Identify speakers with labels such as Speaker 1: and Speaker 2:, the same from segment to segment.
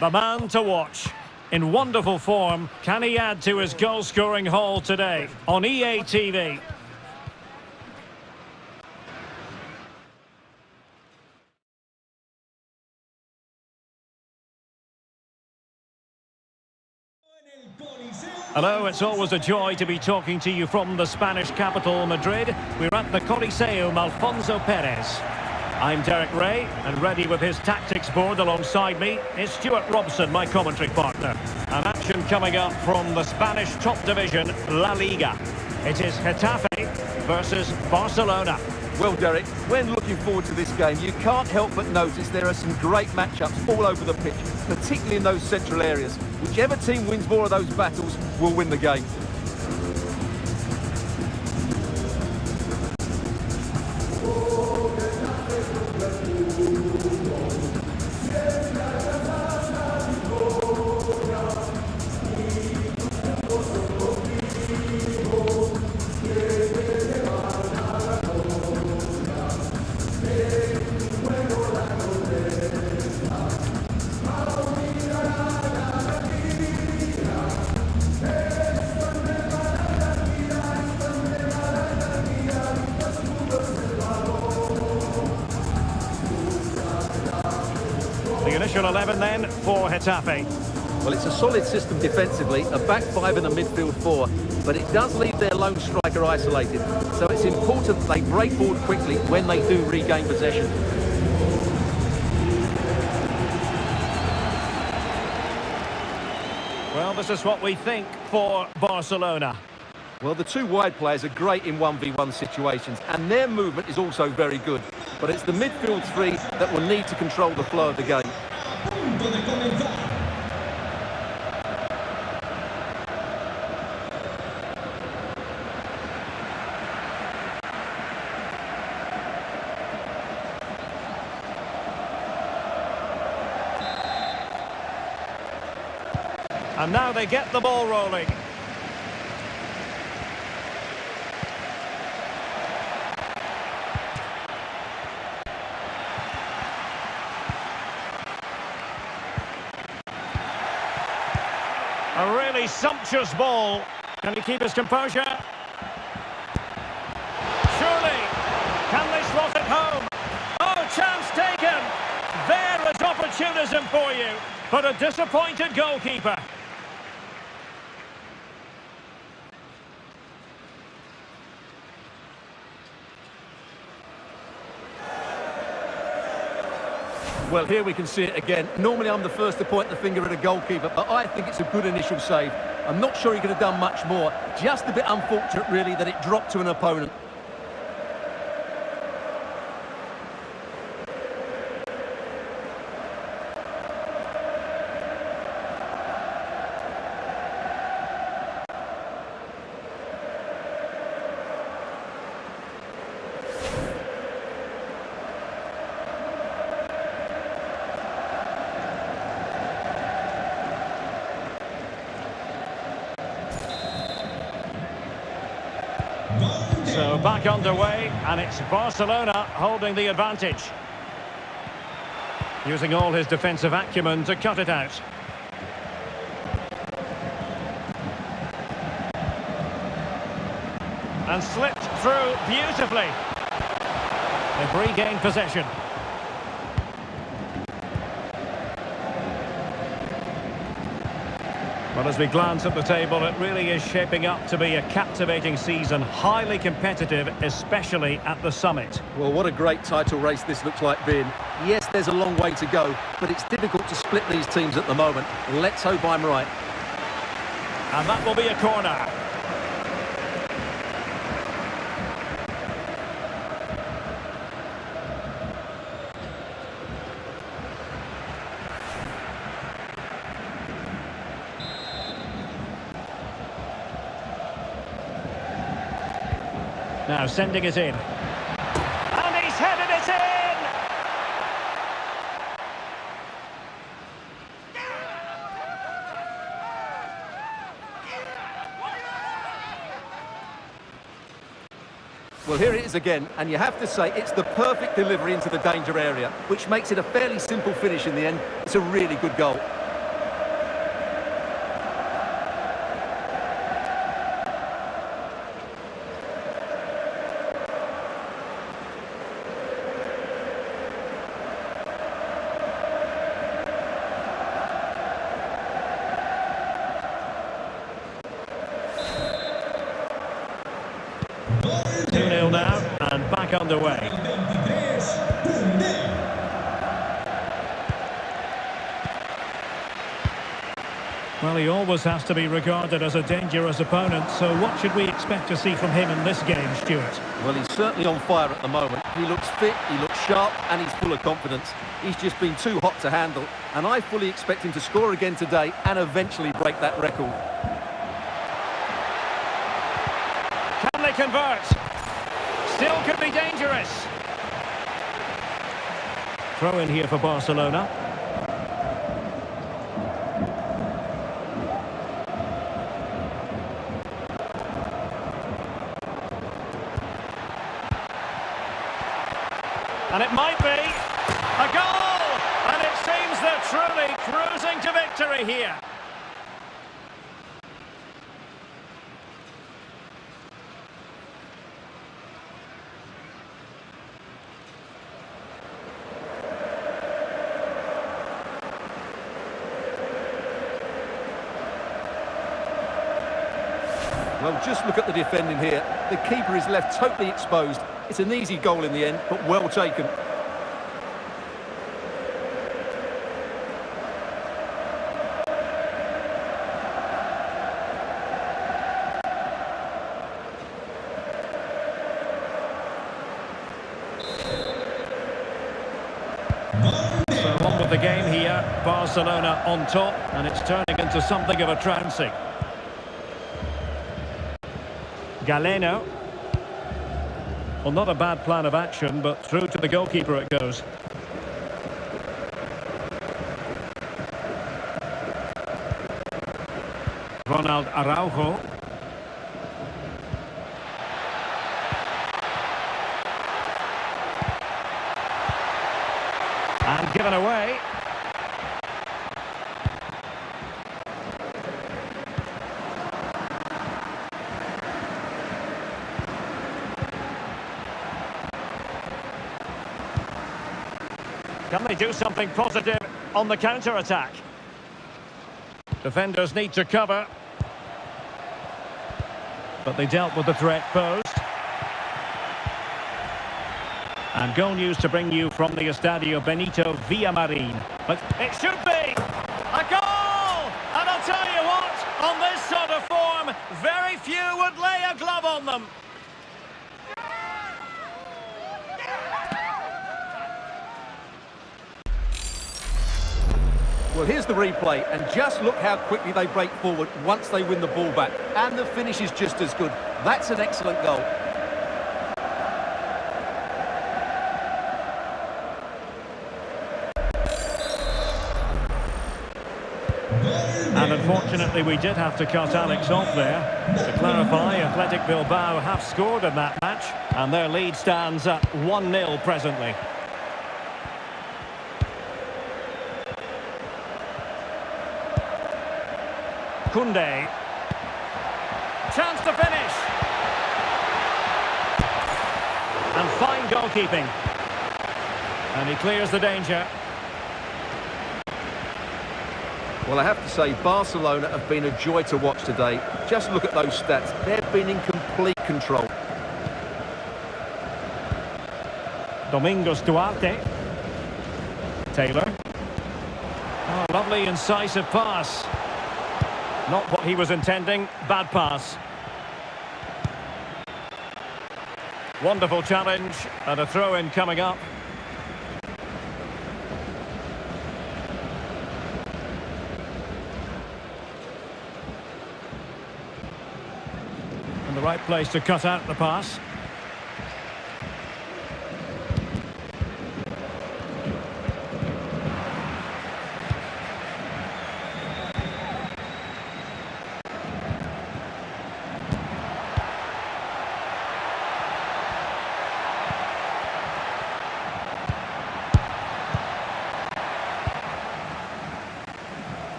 Speaker 1: The man to watch. In wonderful form, can he add to his goal-scoring haul today on EA TV? Hello, it's always a joy to be talking to you from the Spanish capital, Madrid. We're at the Coliseum Alfonso Perez. I'm Derek Ray, and ready with his tactics board alongside me is Stuart Robson, my commentary partner. An action coming up from the Spanish top division, La Liga. It is GETAFE versus Barcelona.
Speaker 2: Well, Derek, when looking forward to this game, you can't help but notice there are some great matchups all over the pitch, particularly in those central areas. Whichever team wins more of those battles will win the game.
Speaker 1: The initial 11 then for GETAFE.
Speaker 2: Well, it's a solid system defensively, a back five and a midfield four, but it does leave their lone striker isolated. So it's important they break forward quickly when they do regain possession.
Speaker 1: Well, this is what we think for Barcelona.
Speaker 2: Well, the two wide players are great in 1v1 situations, and their movement is also very good. But it's the midfield three that will need to control the flow of the game.
Speaker 1: And now they get the ball rolling. A really sumptuous ball. Can he keep his composure? Surely. Can they slot it home? Oh, chance taken. There is opportunism for you. But a disappointed goalkeeper.
Speaker 2: Well, here we can see it again. Normally I'm the first to point the finger at a goalkeeper, but I think it's a good initial save. I'm not sure he could have done much more. Just a bit unfortunate, really, that it dropped to an opponent.
Speaker 1: So back underway, and it's Barcelona holding the advantage. Using all his defensive acumen to cut it out. And slipped through beautifully. They've regained possession. Well, as we glance at the table, it really is shaping up to be a captivating season, highly competitive, especially at the summit.
Speaker 2: Well, what a great title race this looks like being. Yes, there's a long way to go, but it's difficult to split these teams at the moment. Let's hope I'm right.
Speaker 1: And that will be a corner. Now sending it in. And he's headed it in!
Speaker 2: Well, here it is again, and you have to say it's the perfect delivery into the danger area, which makes it a fairly simple finish in the end. It's a really good goal.
Speaker 1: underway. Well, he always has to be regarded as a dangerous opponent, so what should we expect to see from him in this game, Stuart?
Speaker 2: Well, he's certainly on fire at the moment. He looks fit, he looks sharp, and he's full of confidence. He's just been too hot to handle, and I fully expect him to score again today and eventually break that record.
Speaker 1: Can they convert? Still could be dangerous. Throw in here for Barcelona. And it might be a goal! And it seems they're truly cruising to victory here.
Speaker 2: Well, just look at the defending here. The keeper is left totally exposed. It's an easy goal in the end, but well taken.
Speaker 1: So on with the game here. Barcelona on top, and it's turning into something of a trouncing. Galeno. Well, not a bad plan of action, but through to the goalkeeper it goes. Ronald Araujo. And given away. Can they do something positive on the counter-attack? Defenders need to cover. But they dealt with the threat posed. And goal news to bring you from the Estadio Benito Villamarin. But it should be a goal! And I'll tell you what, on this sort of form, very few would lay a glove on them.
Speaker 2: Well, here's the replay, and just look how quickly they break forward once they win the ball back. And the finish is just as good. That's an excellent goal.
Speaker 1: And unfortunately, we did have to cut Alex off there. To clarify, Athletic Bilbao have scored in that match, and their lead stands at 1-0 presently. Koundé. Chance to finish. And fine goalkeeping. And he clears the danger.
Speaker 2: Well, I have to say, Barcelona have been a joy to watch today. Just look at those stats. They've been in complete control.
Speaker 1: Domingos Duarte. Taylor. Oh, lovely incisive pass. Not what he was intending. Bad pass. Wonderful challenge. And a throw-in coming up. And the right place to cut out the pass.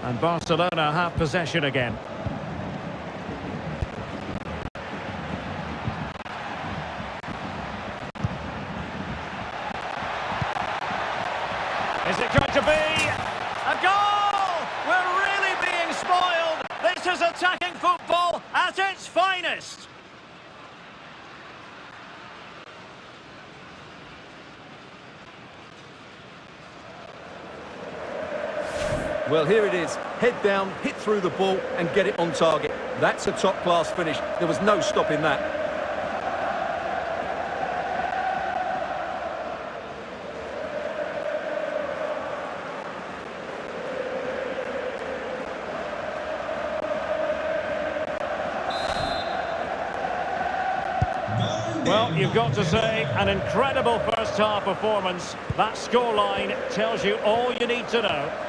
Speaker 1: And Barcelona have possession again. Is it going to be a goal? We're really being spoiled. This is attacking football at its finest.
Speaker 2: Well, here it is. Head down, hit through the ball and get it on target. That's a top-class finish. There was no stopping that.
Speaker 1: Well, you've got to say, an incredible first-half performance. That scoreline tells you all you need to know.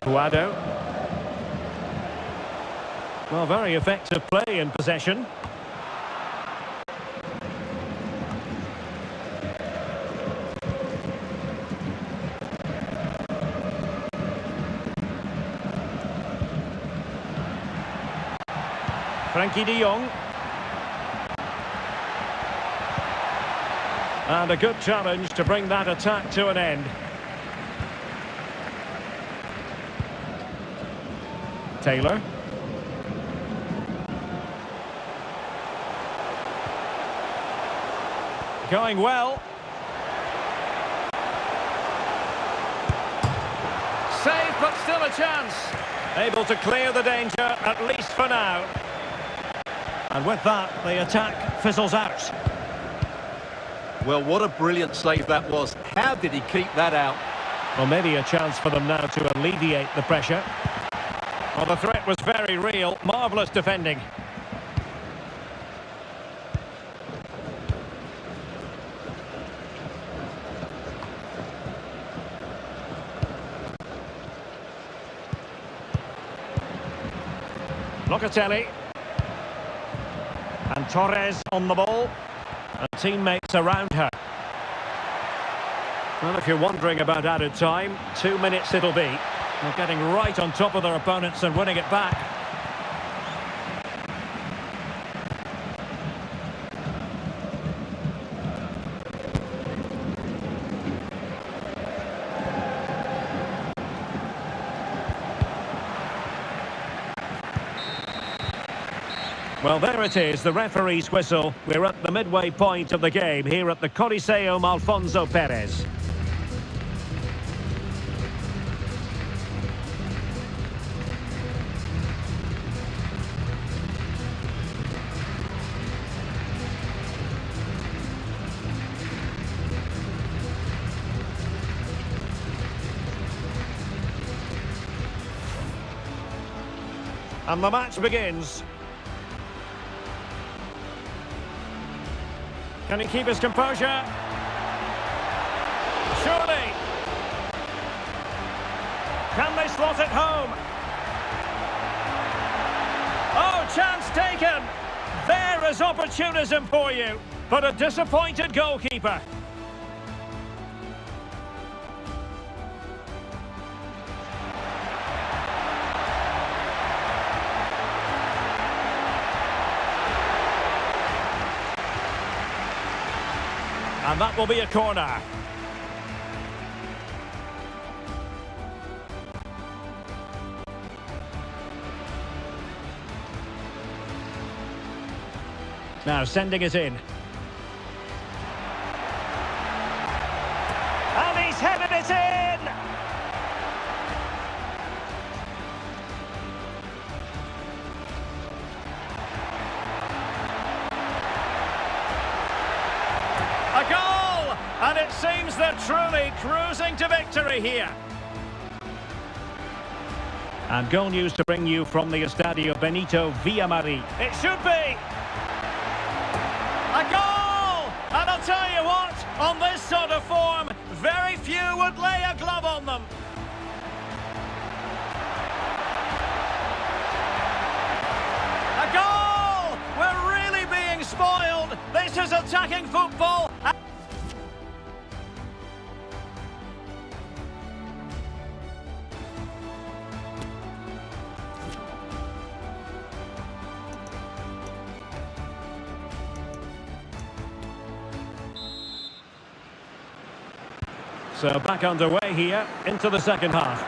Speaker 1: Guado. Well, very effective play in possession. Frankie de Jong. And a good challenge to bring that attack to an end. Taylor. Going well. Save, but still a chance. Able to clear the danger, at least for now. And with that, the attack fizzles out.
Speaker 2: Well, what a brilliant save that was. How did he keep that out?
Speaker 1: Well, maybe a chance for them now to alleviate the pressure. Well, the threat was very real. Marvellous defending. Locatelli. And Torres on the ball. And teammates around her. Well, if you're wondering about added time, 2 minutes it'll be. They're getting right on top of their opponents and winning it back. Well, there it is, the referee's whistle. We're at the midway point of the game here at the Coliseum Alfonso Perez. And the match begins. Can he keep his composure? Surely. Can they slot it home? Oh, chance taken. There is opportunism for you, but a disappointed goalkeeper. And that will be a corner. Now sending it in. And he's headed it in! A goal! And it seems they're truly cruising to victory here. And goal news to bring you from the Estadio Benito Villamarín. It should be! A goal! And I'll tell you what, on this sort of form, very few would lay a glove on them. A goal! We're really being spoiled. This is attacking football. So back underway here into the second half.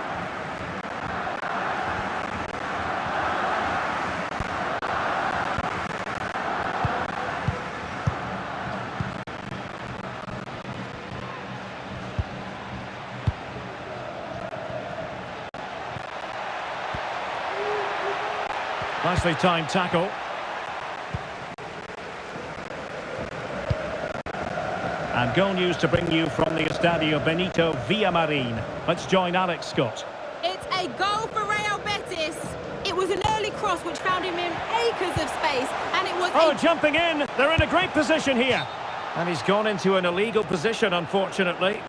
Speaker 1: Nicely timed tackle. And goal news to bring you from the Estadio Benito Villamarin. Let's join Alex Scott.
Speaker 3: It's a goal for Real Betis. It was an early cross which found him in acres of space, and it was
Speaker 1: jumping in. They're in a great position here. And he's gone into an illegal position, unfortunately.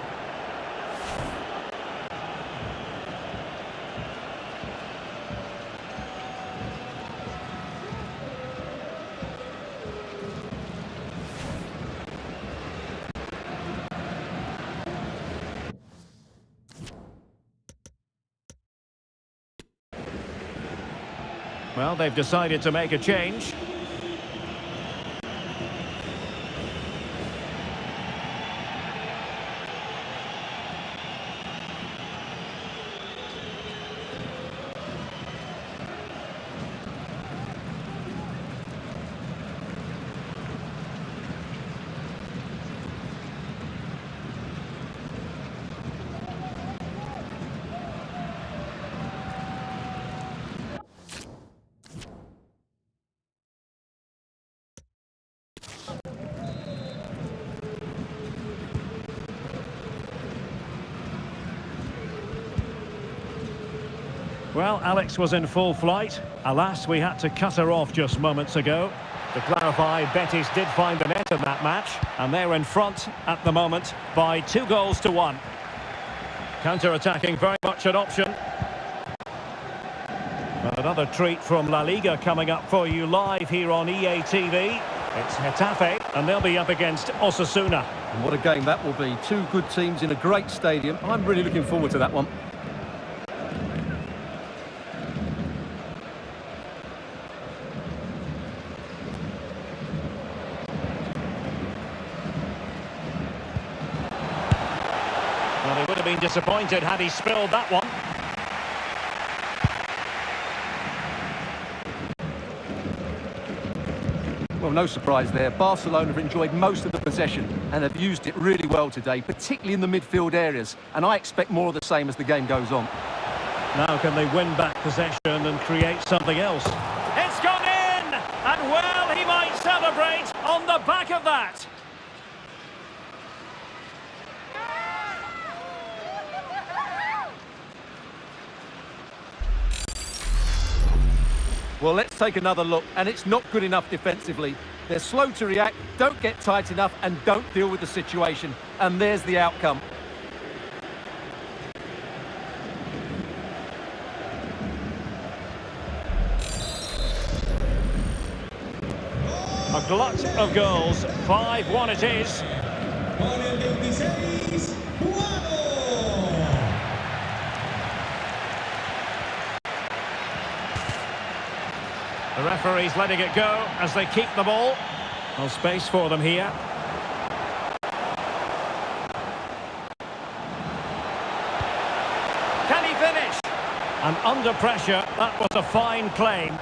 Speaker 1: Well, they've decided to make a change. Well, Alex was in full flight. Alas, we had to cut her off just moments ago. To clarify, Betis did find the net in that match, and they're in front at the moment by 2-1. Counter-attacking, very much an option. Well, another treat from La Liga coming up for you live here on EA TV. It's GETAFE, and they'll be up against Osasuna.
Speaker 2: And what a game that will be. Two good teams in a great stadium. I'm really looking forward to that one.
Speaker 1: Well, he would have been disappointed had he spilled that one.
Speaker 2: Well, no surprise there. Barcelona have enjoyed most of the possession and have used it really well today, particularly in the midfield areas. And I expect more of the same as the game goes on.
Speaker 1: Now can they win back possession and create something else? It's gone in! And well, he might celebrate on the back of that.
Speaker 2: Well, let's take another look, and it's not good enough defensively. They're slow to react, don't get tight enough, and don't deal with the situation. And there's the outcome.
Speaker 1: A glut of goals, 5-1 it is.
Speaker 4: Con el 26, jugado.
Speaker 1: The referee's letting it go as they keep the ball. No space for them here. Can he finish? And under pressure, that was a fine claim.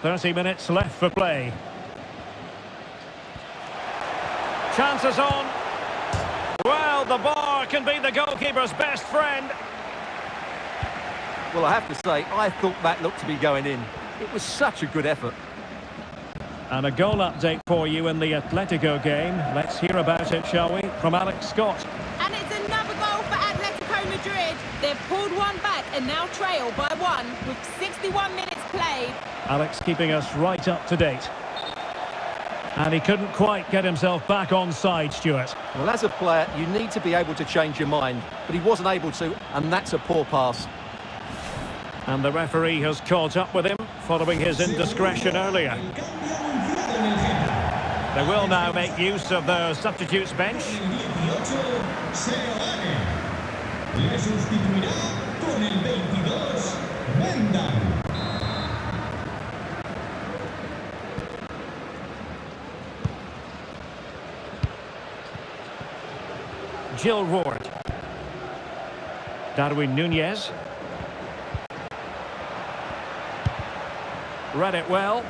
Speaker 1: 30 minutes left for play. Chances on. Well, the bar can be the goalkeeper's best friend.
Speaker 2: Well, I have to say, I thought that looked to be going in. It was such a good effort.
Speaker 1: And a goal update for you in the Atletico game. Let's hear about it, shall we, from Alex Scott.
Speaker 3: And it's another goal for Atletico Madrid. They've pulled one back and now trail by 1 with 61 minutes played.
Speaker 1: Alex keeping us right up to date. And he couldn't quite get himself back on side, Stuart.
Speaker 2: Well, as a player, you need to be able to change your mind, but he wasn't able to, and that's a poor pass.
Speaker 1: And the referee has caught up with him following his indiscretion earlier. They will now make use of the substitutes bench.
Speaker 4: Le sustituirá con el 22, Gander.
Speaker 1: Jill Ward. Darwin Nunez. Read it well.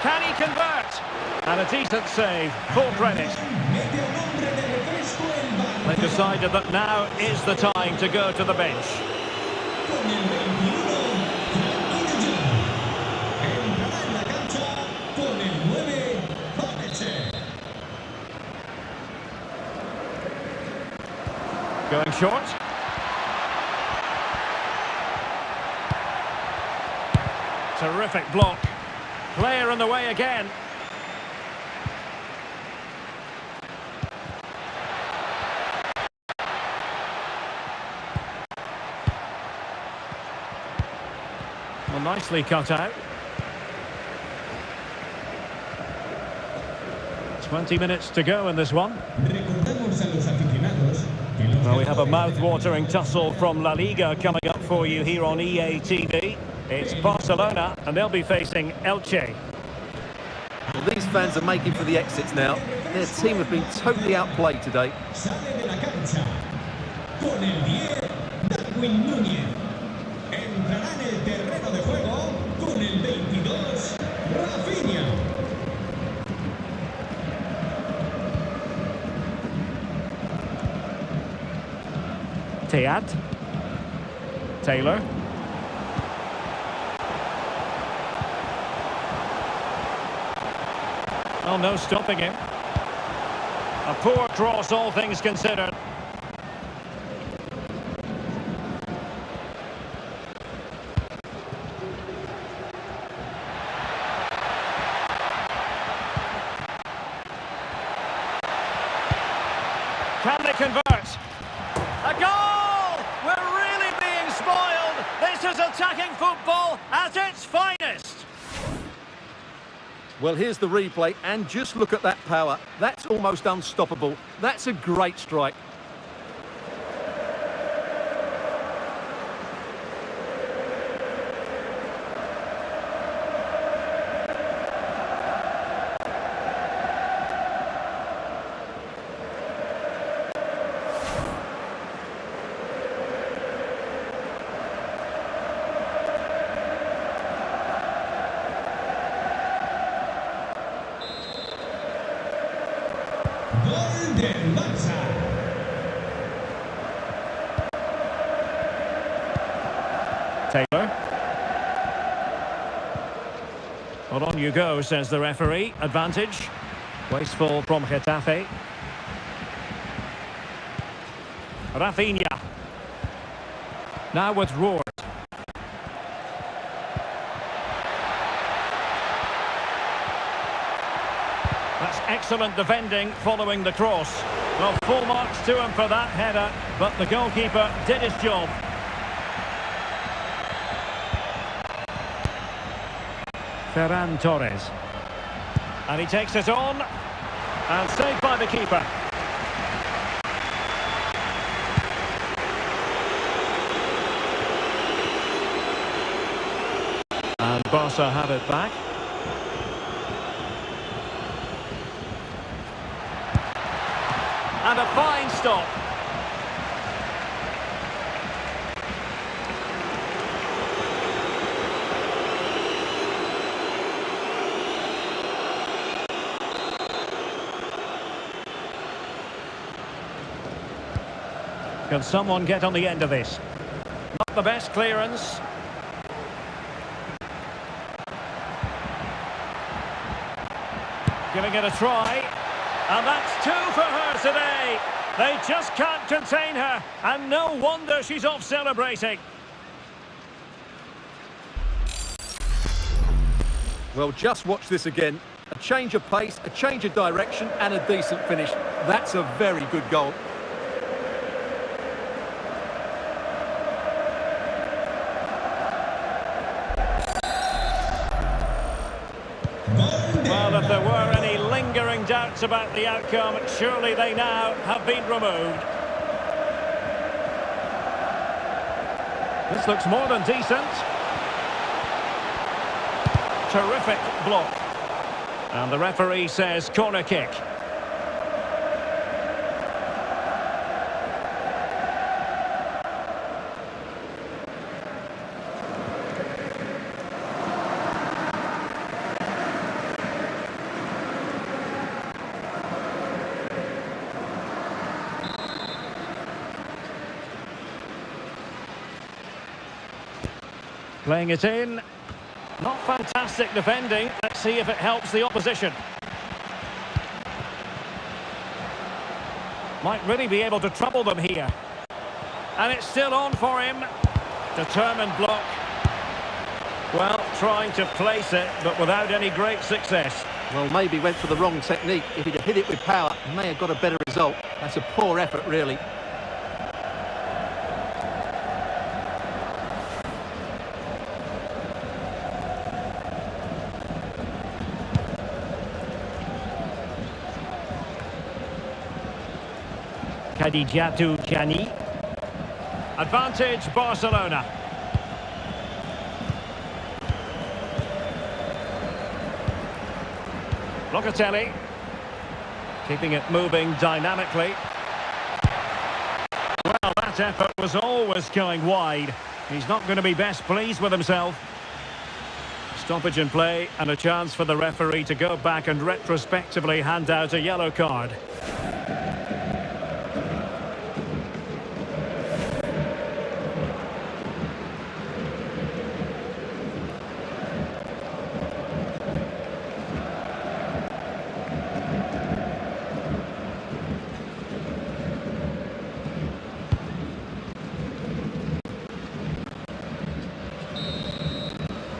Speaker 1: Can he convert? And a decent save, full credit.
Speaker 4: Meteonombre de refresco el bar.
Speaker 1: They decided that now is the time to go to the bench.
Speaker 4: Con el 21, Frankie entrará en la cancha con el 9, Gander.
Speaker 1: Going short. Terrific block. Player in the way again. Well, nicely cut out. 20 minutes to go in this one.
Speaker 4: Recordamos a los aficionados que los
Speaker 1: Well, we have a mouth-watering tussle from La Liga coming up for you here on EA TV. It's Barcelona, and they'll be facing Elche.
Speaker 2: Well, these fans are making for the exits now. Their team have been totally outplayed today.
Speaker 4: sale de la cancha con el 10, Darwin Núñez. Entrará en el terreno de juego con el 22, Rafinha.
Speaker 1: Teat. Taylor. Oh, no stopping him. A poor cross, all things considered. Can they convert? A goal! We're really being spoiled. This is attacking football at its finest.
Speaker 2: Well, here's the replay, and just look at that power. That's almost unstoppable. That's a great strike.
Speaker 4: Gol del Barça.
Speaker 1: Taylor. Well, on you go, says the referee. Advantage. Wasteful from GETAFE. Rafinha. Now with Roar. That's excellent defending following the cross. Well, full marks to him for that header, but the goalkeeper did his job. Ferran Torres. And he takes it on. And saved by the keeper. And Barca have it back. And a fine stop. Can someone get on the end of this? Not the best clearance. Giving it a try. And that's two for her today. They just can't contain her. And no wonder she's off celebrating.
Speaker 2: Well, just watch this again. A change of pace, a change of direction, and a decent finish. That's a very good goal.
Speaker 1: Well, if there were any lingering doubts about the outcome, surely they now have been removed. This looks more than decent. Terrific block. And the referee says corner kick. Playing it in. Not fantastic defending. Let's see if it helps the opposition. Might really be able to trouble them here. And it's still on for him. Determined block. Well, trying to place it, but without any great success.
Speaker 2: Well, maybe went for the wrong technique. If he'd have hit it with power, he may have got a better result. That's a poor effort, really.
Speaker 1: Kadijatu Jani. Advantage Barcelona. Locatelli. Keeping it moving dynamically. Well, that effort was always going wide. He's not going to be best pleased with himself. Stoppage in play and a chance for the referee to go back and retrospectively hand out a yellow card.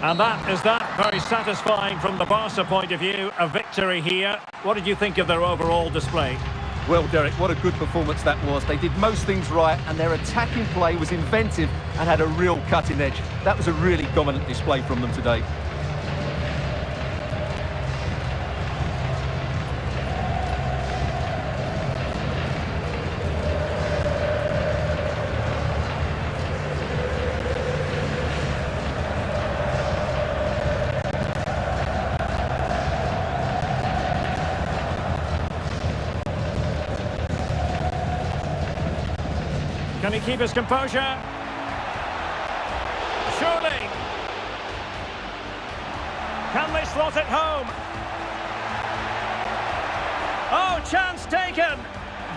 Speaker 1: And that is that. Very satisfying from the Barca point of view. A victory here. What did you think of their overall display?
Speaker 2: Well, Derek, what a good performance that was. They did most things right, and their attacking play was inventive and had a real cutting edge. That was a really dominant display from them today.
Speaker 1: Can he keep his composure? Surely. Can they slot it home? Oh, chance taken.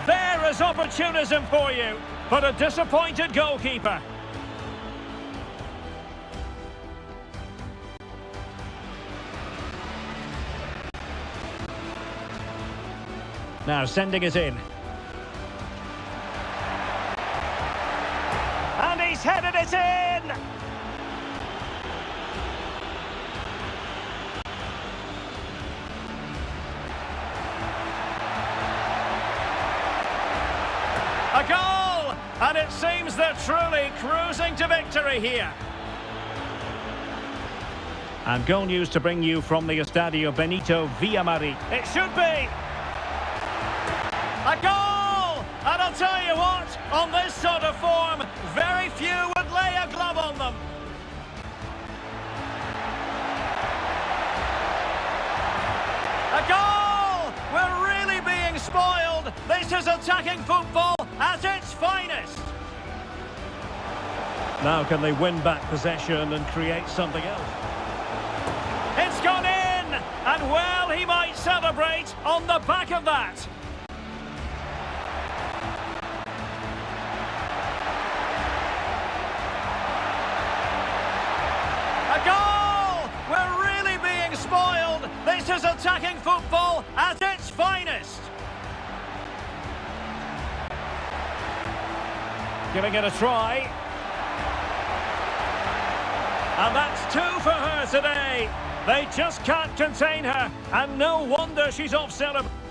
Speaker 1: There is opportunism for you, but a disappointed goalkeeper. Now sending it in. And he's headed it in! A goal! And it seems they're truly cruising to victory here. And goal news to bring you from the Estadio Benito Villamarín. It should be! A goal! And I'll tell you what, on this sort of form, very few would lay a glove on them. A goal! We're really being spoiled. This is attacking football at its finest. Now can they win back possession and create something else? It's gone in! And well, he might celebrate on the back of that. A goal! We're really being spoiled. This is attacking football at its finest. Giving it a try. And that's two for her today. They just can't contain her, and no wonder she's off celebrating.